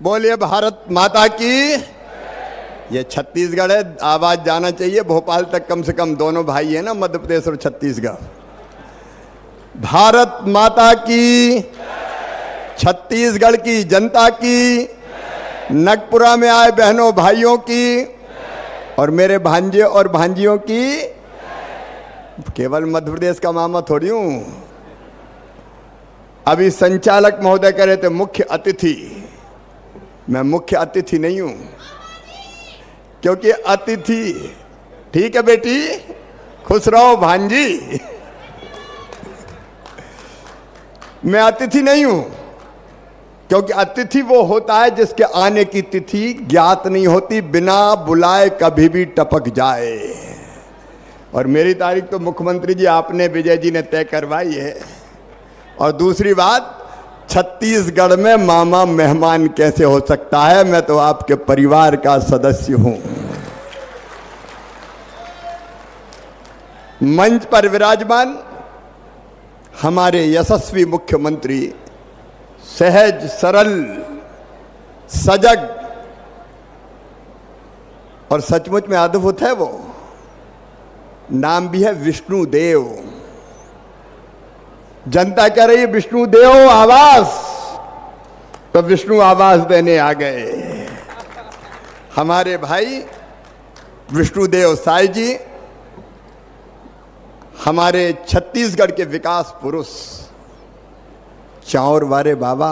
बोलिए भारत माता की। ये छत्तीसगढ़ है, आवाज जाना चाहिए भोपाल तक, कम से कम दोनों भाई है ना, मध्य प्रदेश और छत्तीसगढ़। भारत माता की, छत्तीसगढ़ की जनता की, नगपुरा में आए बहनों भाइयों की और मेरे भांजे और भांजियों की। केवल मध्य प्रदेश का मामा थोड़ी हूं। अभी संचालक महोदय कह रहे थे मुख्य अतिथि, मैं मुख्य अतिथि नहीं हूं, क्योंकि अतिथि, ठीक है बेटी, खुश रहो भांजी, मैं अतिथि नहीं हूं, क्योंकि अतिथि वो होता है जिसके आने की तिथि ज्ञात नहीं होती, बिना बुलाए कभी भी टपक जाए। और मेरी तारीख तो मुख्यमंत्री जी आपने, विजय जी ने तय करवाई है। और दूसरी बात, छत्तीसगढ़ में मामा मेहमान कैसे हो सकता है, मैं तो आपके परिवार का सदस्य हूं। मंच पर विराजमान हमारे यशस्वी मुख्यमंत्री, सहज सरल सजग और सचमुच में अद्भुत है वो। नाम भी है विष्णु देव। जनता कह रही है विष्णु देव आवास, तो विष्णु आवास देने आ गए हमारे भाई विष्णुदेव साई जी, हमारे छत्तीसगढ़ के विकास पुरुष, चाउर वारे बाबा,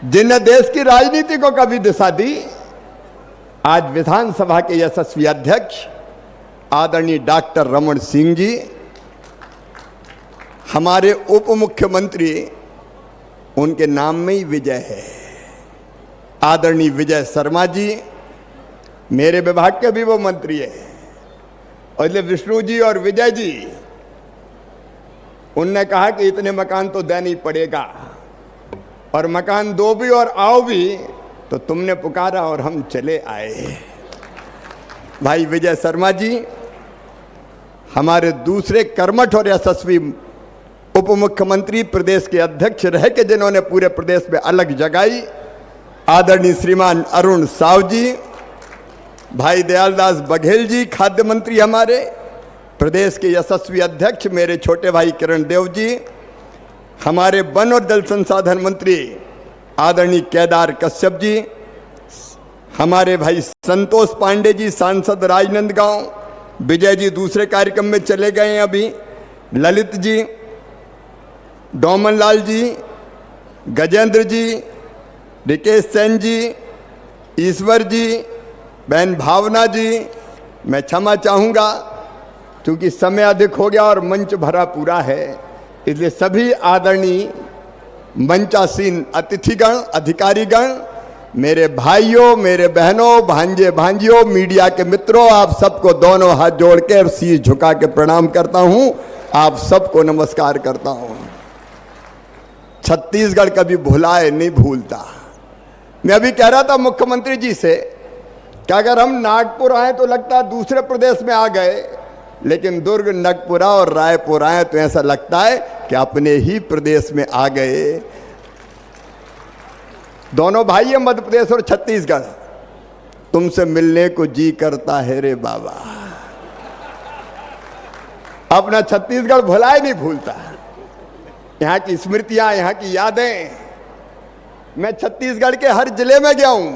जिन्हें देश की राजनीति को कभी दिशा दी। आज विधानसभा के यशस्वी अध्यक्ष आदरणीय डॉक्टर रमन सिंह जी, हमारे उप मुख्यमंत्री, उनके नाम में ही विजय है, आदरणीय विजय शर्मा जी, मेरे विभाग के भी वो मंत्री है। और इसलिए विष्णु जी और विजय जी, उनने कहा कि इतने मकान तो देना ही पड़ेगा, और मकान दो भी और आओ भी, तो तुमने पुकारा और हम चले आए। भाई विजय शर्मा जी हमारे दूसरे कर्मठ और यशस्वी उप मुख्यमंत्री, प्रदेश के अध्यक्ष रह के जिन्होंने पूरे प्रदेश में अलग जगाई, आदरणीय श्रीमान अरुण साव जी, भाई दयालदास बघेल जी, खाद्य मंत्री हमारे, प्रदेश के यशस्वी अध्यक्ष मेरे छोटे भाई किरण देव जी, हमारे वन और जल संसाधन मंत्री आदरणीय केदार कश्यप जी, हमारे भाई संतोष पांडे जी, सांसद राजनांदगांव, विजय जी दूसरे कार्यक्रम में चले गए हैं अभी, ललित जी, डोमन लाल जी, गजेंद्र जी, रिकेश सेन जी, ईश्वर जी, बहन भावना जी, मैं क्षमा चाहूँगा क्योंकि समय अधिक हो गया और मंच भरा पूरा है, इसलिए सभी आदरणीय मंचासीन अतिथिगण, अधिकारीगण, मेरे भाइयों, मेरे बहनों, भांजे भांजियों, मीडिया के मित्रों, आप सबको दोनों हाथ जोड़ के शीश झुका के प्रणाम करता हूँ, आप सबको नमस्कार करता हूँ। छत्तीसगढ़ कभी भुलाए नहीं भूलता। मैं अभी कह रहा था मुख्यमंत्री जी से कि अगर हम नागपुर आए तो लगता है दूसरे प्रदेश में आ गए, लेकिन दुर्ग, नगपुरा और रायपुर आए तो ऐसा लगता है कि अपने ही प्रदेश में आ गए। दोनों भाई हैं मध्य प्रदेश और छत्तीसगढ़, तुमसे मिलने को जी करता है रे बाबा। अपना छत्तीसगढ़ भुलाए नहीं भूलता, यहाँ की स्मृतियां, यहाँ की यादें। मैं छत्तीसगढ़ के हर जिले में गया हूं,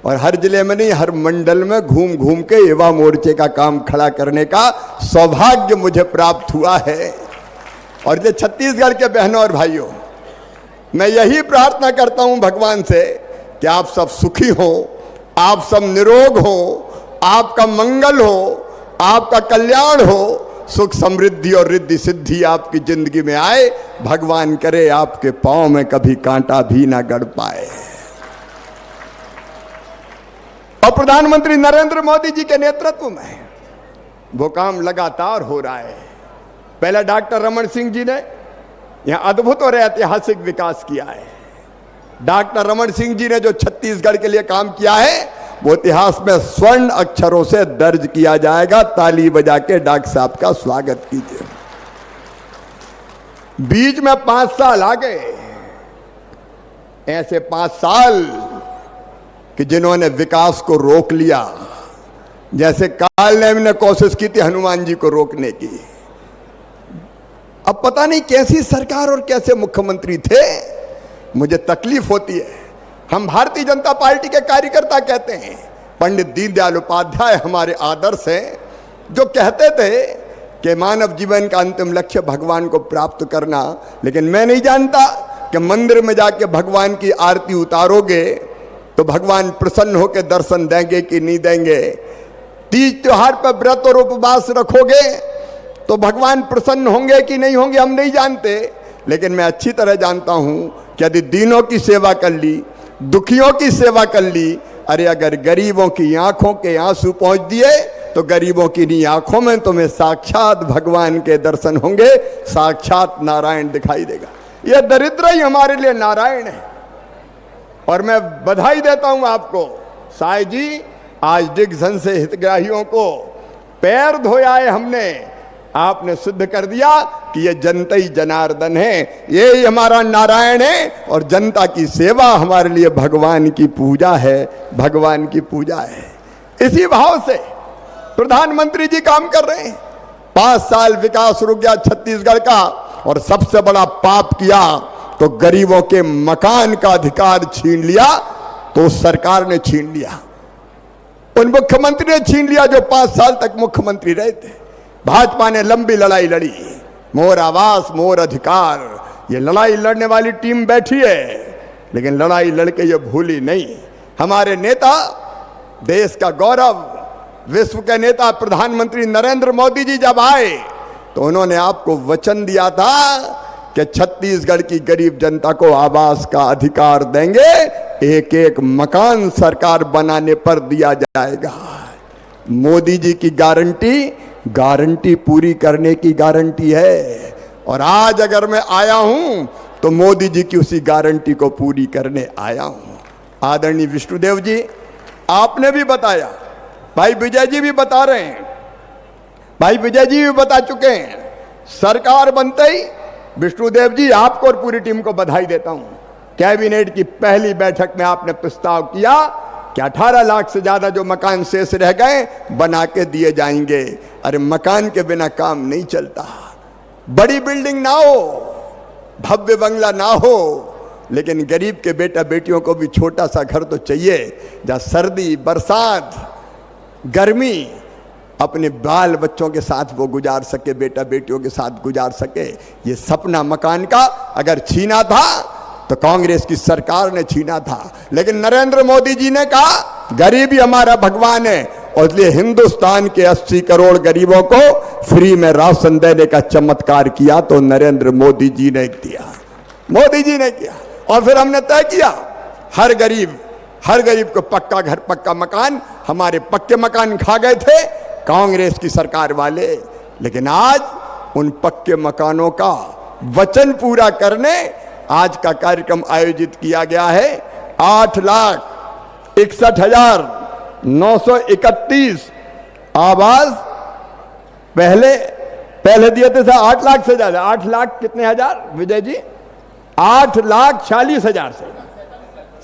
और हर जिले में नहीं, हर मंडल में घूम घूम के युवा मोर्चे का काम खड़ा करने का सौभाग्य मुझे प्राप्त हुआ है। और ये छत्तीसगढ़ के बहनों और भाइयों, मैं यही प्रार्थना करता हूं भगवान से कि आप सब सुखी हो, आप सब निरोग हो, आपका मंगल हो, आपका कल्याण हो, सुख समृद्धि और रिद्धि सिद्धि आपकी जिंदगी में आए। भगवान करे आपके पांव में कभी कांटा भी ना गड़ पाए। और प्रधानमंत्री नरेंद्र मोदी जी के नेतृत्व में वो काम लगातार हो रहा है। पहले डॉक्टर रमन सिंह जी ने यहां अद्भुत और ऐतिहासिक विकास किया है। डॉक्टर रमन सिंह जी ने जो छत्तीसगढ़ के लिए काम किया है, वो इतिहास में स्वर्ण अक्षरों से दर्ज किया जाएगा। ताली बजा के डॉक्टर साहब का स्वागत कीजिए। बीच में 5 साल आ गए, ऐसे 5 साल कि जिन्होंने विकास को रोक लिया, जैसे कालनेम ने कोशिश की थी हनुमान जी को रोकने की। अब पता नहीं कैसी सरकार और कैसे मुख्यमंत्री थे, मुझे तकलीफ होती है। हम भारतीय जनता पार्टी के कार्यकर्ता कहते हैं, पंडित दीनदयाल उपाध्याय हमारे आदर्श हैं, जो कहते थे कि मानव जीवन का अंतिम लक्ष्य भगवान को प्राप्त करना। लेकिन मैं नहीं जानता कि मंदिर में जाके भगवान की आरती उतारोगे तो भगवान प्रसन्न होकर दर्शन देंगे कि नहीं देंगे। तीज त्योहार पर व्रत और उपवास रखोगे तो भगवान प्रसन्न होंगे कि नहीं होंगे, हम नहीं जानते। लेकिन मैं अच्छी तरह जानता हूं कि यदि दीनों की सेवा कर ली, दुखियों की सेवा कर ली, अरे अगर गरीबों की आंखों के आंसू पहुंच दिए तो गरीबों की नहीं आंखों में तुम्हें साक्षात भगवान के दर्शन होंगे, साक्षात नारायण दिखाई देगा। यह दरिद्र ही हमारे लिए नारायण है। और मैं बधाई देता हूं आपको साई जी, आज डिग्जन से हितग्राहियों को पैर धोया है हमने, आपने सिद्ध कर दिया कि ये जनता ही जनार्दन है, ये ही हमारा नारायण है। और जनता की सेवा हमारे लिए भगवान की पूजा है, भगवान की पूजा है। इसी भाव से प्रधानमंत्री जी काम कर रहे हैं। 5 साल विकास रुक गया छत्तीसगढ़ का, और सबसे बड़ा पाप किया तो गरीबों के मकान का अधिकार छीन लिया। तो सरकार ने छीन लिया, उन मुख्यमंत्री ने छीन लिया जो 5 साल तक मुख्यमंत्री रहे थे। भाजपा ने लंबी लड़ाई लड़ी, मोर आवास मोर अधिकार। ये लड़ाई लड़ने वाली टीम बैठी है, लेकिन लड़ाई लड़के ये भूली नहीं। हमारे नेता, देश का गौरव, विश्व के नेता प्रधानमंत्री नरेंद्र मोदी जी जब आए तो उन्होंने आपको वचन दिया था कि छत्तीसगढ़ की गरीब जनता को आवास का अधिकार देंगे, एक एक मकान सरकार बनाने पर दिया जाएगा। मोदी जी की गारंटी पूरी करने की गारंटी है। और आज अगर मैं आया हूं तो मोदी जी की उसी गारंटी को पूरी करने आया हूं। आदरणीय विष्णुदेव जी, आपने भी बताया, भाई विजय जी भी बता रहे हैं, भाई विजय जी भी बता चुके हैं। सरकार बनते ही विष्णुदेव जी आपको और पूरी टीम को बधाई देता हूं। कैबिनेट की पहली बैठक में आपने प्रस्ताव किया कि 18 लाख से ज्यादा जो मकान शेष रह गए बना के दिए जाएंगे। अरे मकान के बिना काम नहीं चलता। बड़ी बिल्डिंग ना हो, भव्य बंगला ना हो, लेकिन गरीब के बेटा बेटियों को भी छोटा सा घर तो चाहिए, जहां सर्दी, बरसात, गर्मी अपने बाल बच्चों के साथ वो गुजार सके, बेटा बेटियों के साथ गुजार सके। ये सपना मकान का अगर छीना था तो कांग्रेस की सरकार ने छीना था, लेकिन नरेंद्र मोदी जी ने कहा गरीब ही हमारा भगवान है, और इसलिए हिंदुस्तान के 80 करोड़ गरीबों को फ्री में राशन देने का चमत्कार किया तो नरेंद्र मोदी जी ने किया, मोदी जी ने किया। और फिर हमने तय किया हर गरीब को पक्का घर, पक्का मकान। हमारे पक्के मकान खा गए थे कांग्रेस की सरकार वाले, लेकिन आज उन पक्के मकानों का वचन पूरा करने आज का कार्यक्रम आयोजित किया गया है। 8,61,931 आवास पहले दिए थे 8 लाख से ज्यादा, 8 लाख कितने हजार विजय जी, 8,40,000 से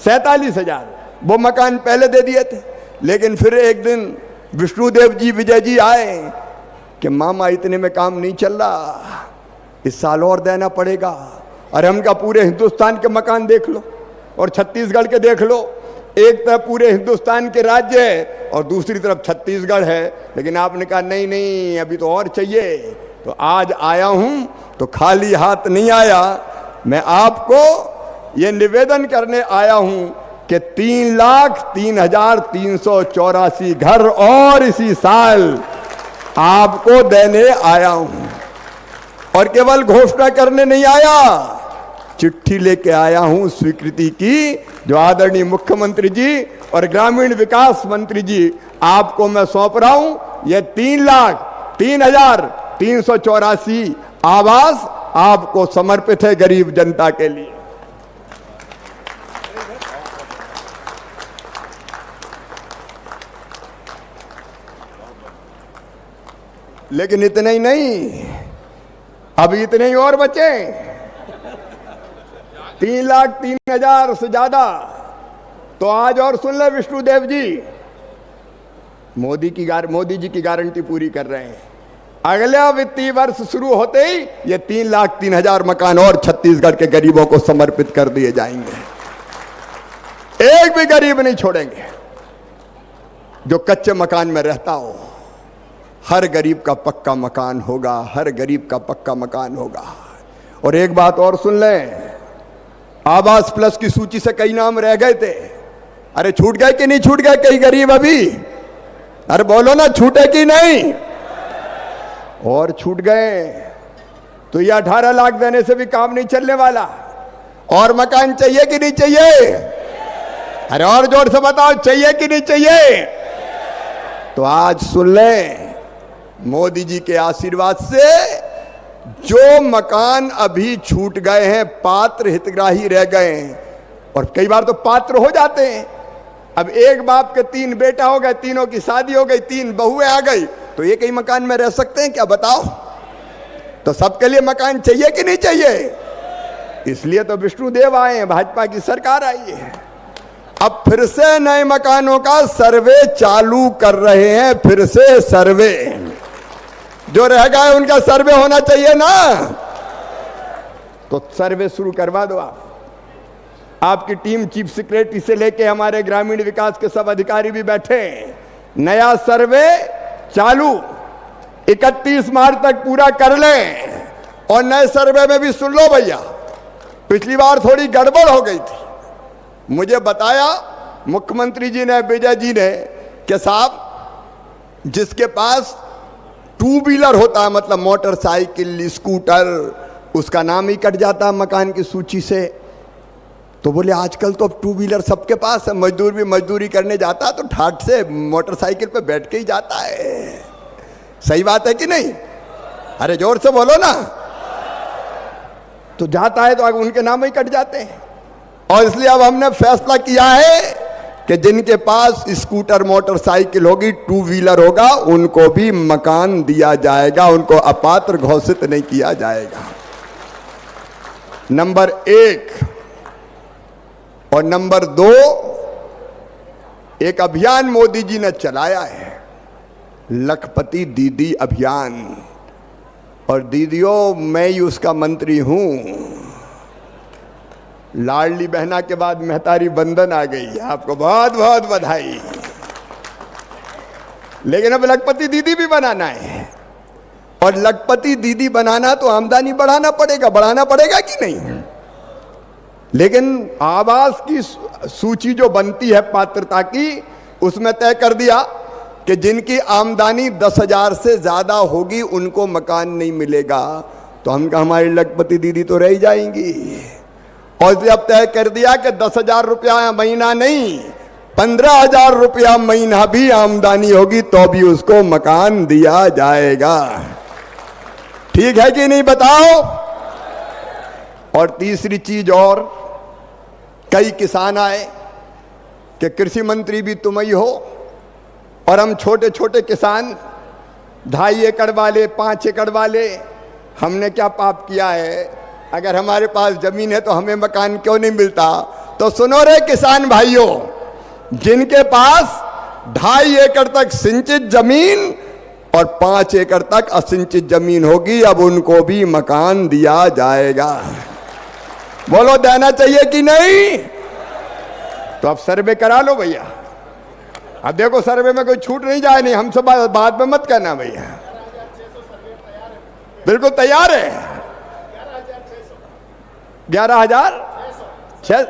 47,000 वो मकान पहले दे दिए थे। लेकिन फिर एक दिन विष्णुदेव जी, विजय जी आए कि मामा इतने में काम नहीं चल रहा, इस साल और देना पड़ेगा। और हम का पूरे हिंदुस्तान के मकान देख लो और छत्तीसगढ़ के देख लो, एक तरफ पूरे हिंदुस्तान के राज्य है और दूसरी तरफ छत्तीसगढ़ है, लेकिन आपने कहा नहीं नहीं अभी तो और चाहिए। तो आज आया हूं तो खाली हाथ नहीं आया, मैं आपको ये निवेदन करने आया हूं कि 3,03,384 घर और इसी साल आपको देने आया हूं। और केवल घोषणा करने नहीं आया, चिट्ठी लेके आया हूं स्वीकृति की, जो आदरणीय मुख्यमंत्री जी और ग्रामीण विकास मंत्री जी आपको मैं सौंप रहा हूं। यह 3,03,384 आवास आपको समर्पित है गरीब जनता के लिए। लेकिन इतने ही नहीं, अभी इतने ही और बचे। 3,03,000 से ज्यादा। तो आज और सुन ले विष्णुदेव जी, मोदी जी की गारंटी पूरी कर रहे हैं। अगला वित्तीय वर्ष शुरू होते ही ये 3,03,000 मकान और छत्तीसगढ़ के गरीबों को समर्पित कर दिए जाएंगे। एक भी गरीब नहीं छोड़ेंगे जो कच्चे मकान में रहता हो। हर गरीब का पक्का मकान होगा, हर गरीब का पक्का मकान होगा। और एक बात और सुन लें, आवास प्लस की सूची से कई नाम रह गए थे। अरे छूट गए कि नहीं छूट गए कई गरीब अभी? अरे बोलो ना, छूटे कि नहीं? और छूट गए तो ये 18 लाख देने से भी काम नहीं चलने वाला। और मकान चाहिए कि नहीं चाहिए? अरे और जोर से बताओ, चाहिए कि नहीं चाहिए? तो आज सुन लें, मोदी जी के आशीर्वाद से जो मकान अभी छूट गए हैं, पात्र हितग्राही रह गए हैं, और कई बार तो पात्र हो जाते हैं। अब एक बाप के 3 बेटा हो गए, तीनों की शादी हो गई, 3 बहुएं आ गई, तो एक ही मकान में रह सकते हैं क्या? बताओ। तो सबके लिए मकान चाहिए कि नहीं चाहिए? इसलिए तो विष्णुदेव आए हैं, भाजपा की सरकार आई है। अब फिर से नए मकानों का सर्वे चालू कर रहे हैं। फिर से सर्वे, जो रह गए उनका सर्वे होना चाहिए ना। तो सर्वे शुरू करवा दो आप। आपकी टीम चीफ सेक्रेटरी से लेके हमारे ग्रामीण विकास के सब अधिकारी भी बैठे। नया सर्वे चालू 31 मार्च तक पूरा कर लें। और नए सर्वे में भी सुन लो भैया, पिछली बार थोड़ी गड़बड़ हो गई थी। मुझे बताया मुख्यमंत्री जी ने, विजय जी ने, कि साहब जिसके पास 2 व्हीलर होता है, मतलब मोटरसाइकिल, स्कूटर, उसका नाम ही कट जाता है मकान की सूची से। तो बोले आजकल तो अब 2 व्हीलर सबके पास है। मजदूर भी मजदूरी करने जाता है तो ठाट से मोटरसाइकिल पे बैठ के ही जाता है। सही बात है कि नहीं? अरे जोर से बोलो ना। तो जाता है तो आगे उनके नाम ही कट जाते हैं। और इसलिए अब हमने फैसला किया है कि जिनके पास स्कूटर मोटरसाइकिल होगी, 2 व्हीलर होगा, उनको भी मकान दिया जाएगा, उनको अपात्र घोषित नहीं किया जाएगा। नंबर 1। और नंबर 2, एक अभियान मोदी जी ने चलाया है, लखपति दीदी अभियान। और दीदियों, मैं ही उसका मंत्री हूं। लाडली बहना के बाद महतारी बंधन आ गई। आपको बहुत बहुत बधाई। लेकिन अब लखपति दीदी भी बनाना है। और लखपति दीदी बनाना तो आमदनी बढ़ाना पड़ेगा कि नहीं? लेकिन आवास की सूची जो बनती है पात्रता की, उसमें तय कर दिया कि जिनकी आमदनी 10,000 से ज्यादा होगी उनको मकान नहीं मिलेगा। तो हम कहा हमारी लखपति दीदी तो रह जाएंगी। और जब तय कर दिया कि 10,000 रुपया महीना नहीं, 15,000 रुपया महीना भी आमदनी होगी तो भी उसको मकान दिया जाएगा। ठीक है कि नहीं बताओ? और तीसरी चीज, और कई किसान आए कि कृषि मंत्री भी तुम ही हो, और हम छोटे छोटे किसान, 2.5 एकड़ वाले, 5 एकड़ वाले, हमने क्या पाप किया है? अगर हमारे पास जमीन है तो हमें मकान क्यों नहीं मिलता? तो सुनो रे किसान भाइयों, जिनके पास 2.5 एकड़ तक सिंचित जमीन और 5 एकड़ तक असिंचित जमीन होगी, अब उनको भी मकान दिया जाएगा। बोलो देना चाहिए कि नहीं? तो अब सर्वे करा लो भैया। अब देखो सर्वे में कोई छूट नहीं जाए, नहीं हमसे बात में मत करना भैया। बिल्कुल तैयार है। 11,600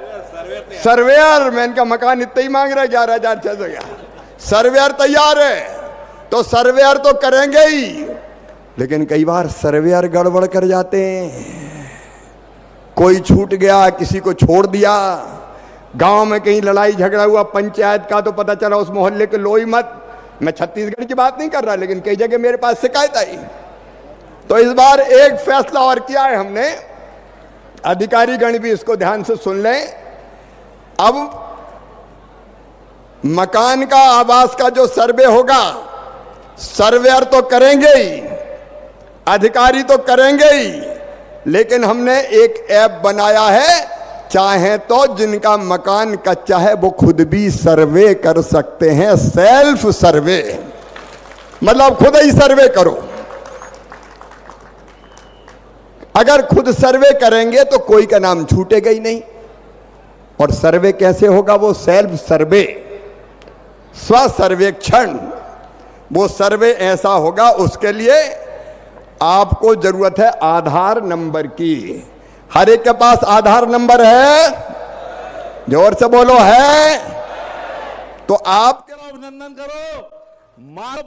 सर्वेयर, मैं इनका मकान इतना ही मांग रहा है, 11,600 सर्वेयर तैयार है। तो सर्वेयर तो करेंगे ही, लेकिन कई बार सर्वेयर गड़बड़ कर जाते हैं। कोई छूट गया, किसी को छोड़ दिया, गांव में कहीं लड़ाई झगड़ा हुआ पंचायत का, तो पता चला उस मोहल्ले के लो ही मत। मैं छत्तीसगढ़ की बात नहीं कर रहा, लेकिन कई जगह मेरे पास शिकायत आई। तो इस बार एक फैसला और किया है हमने, अधिकारी गण भी इसको ध्यान से सुन लें। अब मकान का, आवास का जो सर्वे होगा, सर्वेयर तो करेंगे ही, अधिकारी तो करेंगे ही, लेकिन हमने एक ऐप बनाया है चाहे तो जिनका मकान कच्चा है वो खुद भी सर्वे कर सकते हैं, सेल्फ सर्वे, मतलब खुद ही सर्वे करो। अगर खुद सर्वे करेंगे तो कोई का नाम छूटेगा ही नहीं। और सर्वे कैसे होगा? वो सेल्फ सर्वे, स्व सर्वेक्षण। वो सर्वे ऐसा होगा, उसके लिए आपको जरूरत है आधार नंबर की। हर एक के पास आधार नंबर है? जोर से बोलो, है? तो आप अभिनंदन करो, मारो।